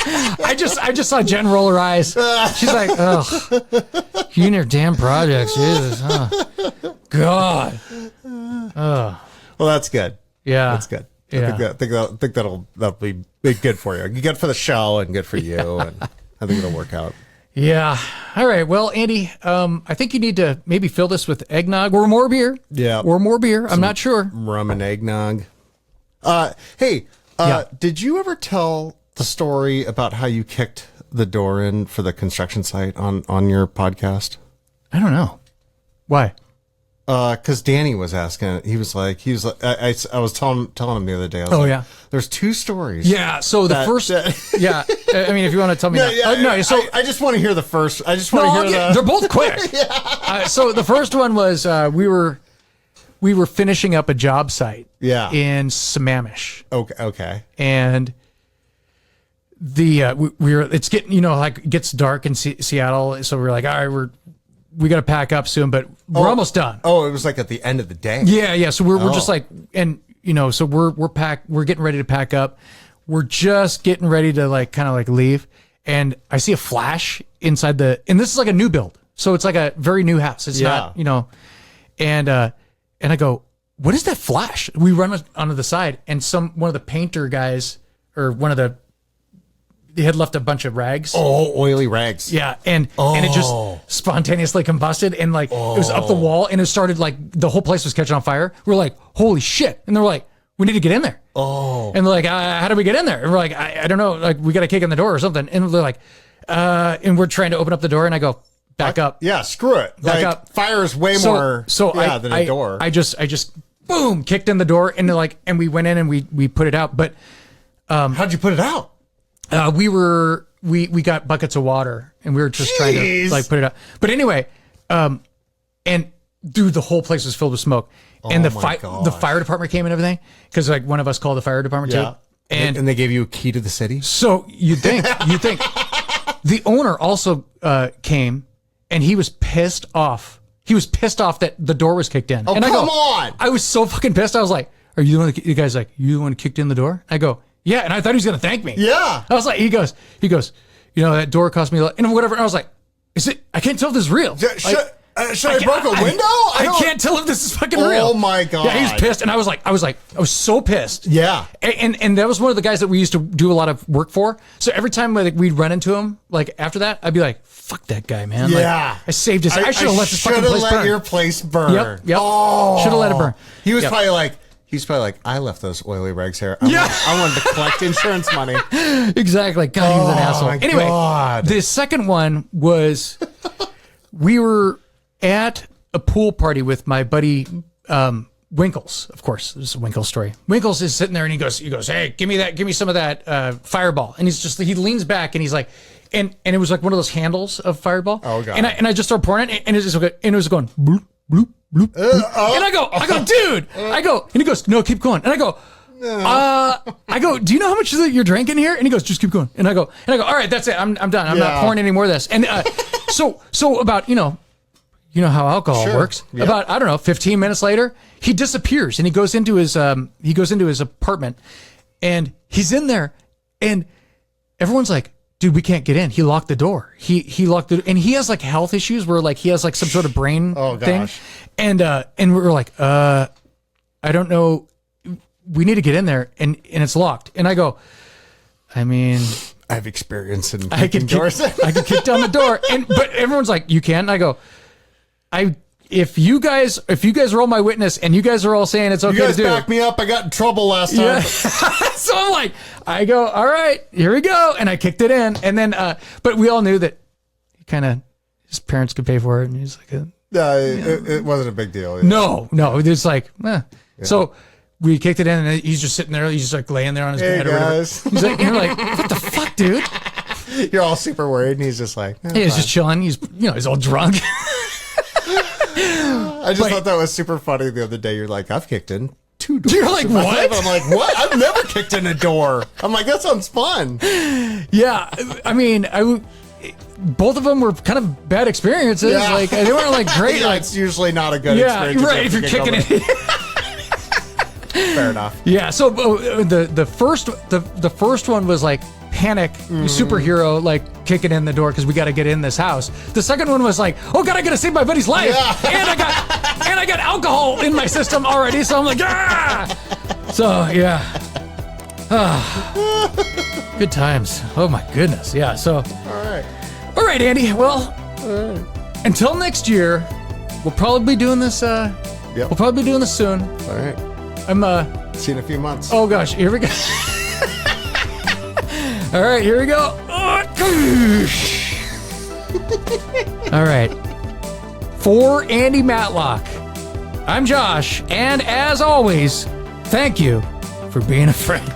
I just saw Jen roll her eyes. She's like, you and your damn projects, Jesus. God. Well, that's good. Yeah. That's good. Yeah. I think that'll be good for you. Good for the show and good for you. And I think it'll work out. Yeah. All right. Well, Andy, I think you need to maybe fill this with eggnog or more beer. Yeah. Or more beer. I'm not sure. Rum and eggnog. Hey, did you ever tell the story about how you kicked the door in for the construction site on your podcast? I don't know. Why? Because Danny was asking. He was like, I was telling him the other day. I was like, there's two stories. Yeah. So the first, yeah. I mean, if you want to tell me, So I just want to hear the first. I just want to hear they're both quick. So the first one was we were finishing up a job site. Yeah. In Sammamish. Okay. And it's getting, like it gets dark in Seattle. So we're like, all right, we got to pack up soon, but we're almost done. Oh, it was like at the end of the day. Yeah. So we're just like, and so we're getting ready to pack up. We're just getting ready to kind of leave. And I see a flash inside and this is like a new build. So it's like a very new house. It's not, and I go, what is that flash? We run onto the side and one of the painter guys or they had left a bunch of rags. Oh, oily rags. Yeah, and it just spontaneously combusted and it was up the wall and it started the whole place was catching on fire. We're like, holy shit. And they're like, we need to get in there. Oh. And they're like, how do we get in there? And we're like, I don't know. We got to kick in the door or something. And they're like, and we're trying to open up the door and I go, back up. Yeah, screw it. Back up. Fire is way more than a door. I just boom, kicked in the door and we went in and we put it out. But how'd you put it out? We got buckets of water and we were just trying to put it out. But anyway, and dude, the whole place was filled with smoke. And the fire department came and everything because one of us called the fire department too. And they gave you a key to the city. So you'd think the owner also came and he was pissed off. He was pissed off that the door was kicked in. Oh, and come on! I was so fucking pissed. I was like, "Are you the one?" The guy's like, "You the one who kicked in the door?" I go, "Yeah." And I thought he was gonna thank me. Yeah. I was like, he goes, that door cost me and whatever. And I was like, is it? I can't tell if this is real. Should I broke a window? I can't tell if this is fucking real. Oh my God. Yeah, he was pissed. And I was so pissed. Yeah. And that was one of the guys that we used to do a lot of work for. So every time we'd run into him, after that, I'd be like, fuck that guy, man. Yeah. I saved his, I should have let this fucking place burn. Your place burn. Yep. Oh. Should have let it burn. He was probably like, I left those oily rags here. I wanted to collect insurance money. Exactly. God, he was an asshole. Anyway, the second one was we were at a pool party with my buddy Winkles. Of course, this is a Winkles story. Winkles is sitting there and he goes, "Hey, give me some of that Fireball." And he leans back and he's like, and it was like one of those handles of Fireball. Oh God! And I just started pouring it and it was going bloop bloop bloop. bloop. And I go, dude. And he goes, "No, keep going." And I go, "Do you know how much you're drinking here?" And he goes, "Just keep going." And I go, "All right, that's it. I'm done. I'm not pouring any more of this." And so about you know how alcohol works. Yeah. About, I don't know, 15 minutes later, he disappears and he goes into his apartment and he's in there and everyone's like, dude, we can't get in. He locked the door. He locked the door. And he has health issues where he has some sort of brain thing. And we were like, I don't know. We need to get in there and it's locked. And I go, I mean, I have experience in kicking doors. I could kick down the door. But everyone's like, you can? And I go, if you guys are all my witness and you guys are all saying it's okay to do, you guys back me up. I got in trouble last time. Yeah. So I'm like, I go, all right, here we go, and I kicked it in, and then, but we all knew that his parents could pay for it, and he's like, it wasn't a big deal. Yeah. No, it's like, Yeah. So we kicked it in, and he's just sitting there, he's just laying there on his bed. Guys. He's like, and you're like, what the fuck, dude? You're all super worried, and he's just like, he's just chilling. He's he's all drunk. I just thought that was super funny the other day. You're like, I've kicked in 2 doors. You're like, what? I'm like, what? I've never kicked in a door. I'm like, that sounds fun. Yeah, I mean, both of them were kind of bad experiences. Yeah. They weren't great. It's usually not a good experience. Yeah, right. If you're kicking it. Fair enough. Yeah. So the first one was panic superhero kicking in the door because we got to get in this house. The second one was oh God, I got to save my buddy's life, and I got alcohol in my system already, so I'm like, ah. So yeah, good times. Oh my goodness, yeah. So all All right, Andy. Well, until next year, we'll probably be doing this. We'll probably be doing this soon. All right. I'm see you in a few months. Oh gosh, here we go. All right, here we go. All right. For Andy Matlock, I'm Josh, and as always, thank you for being a friend.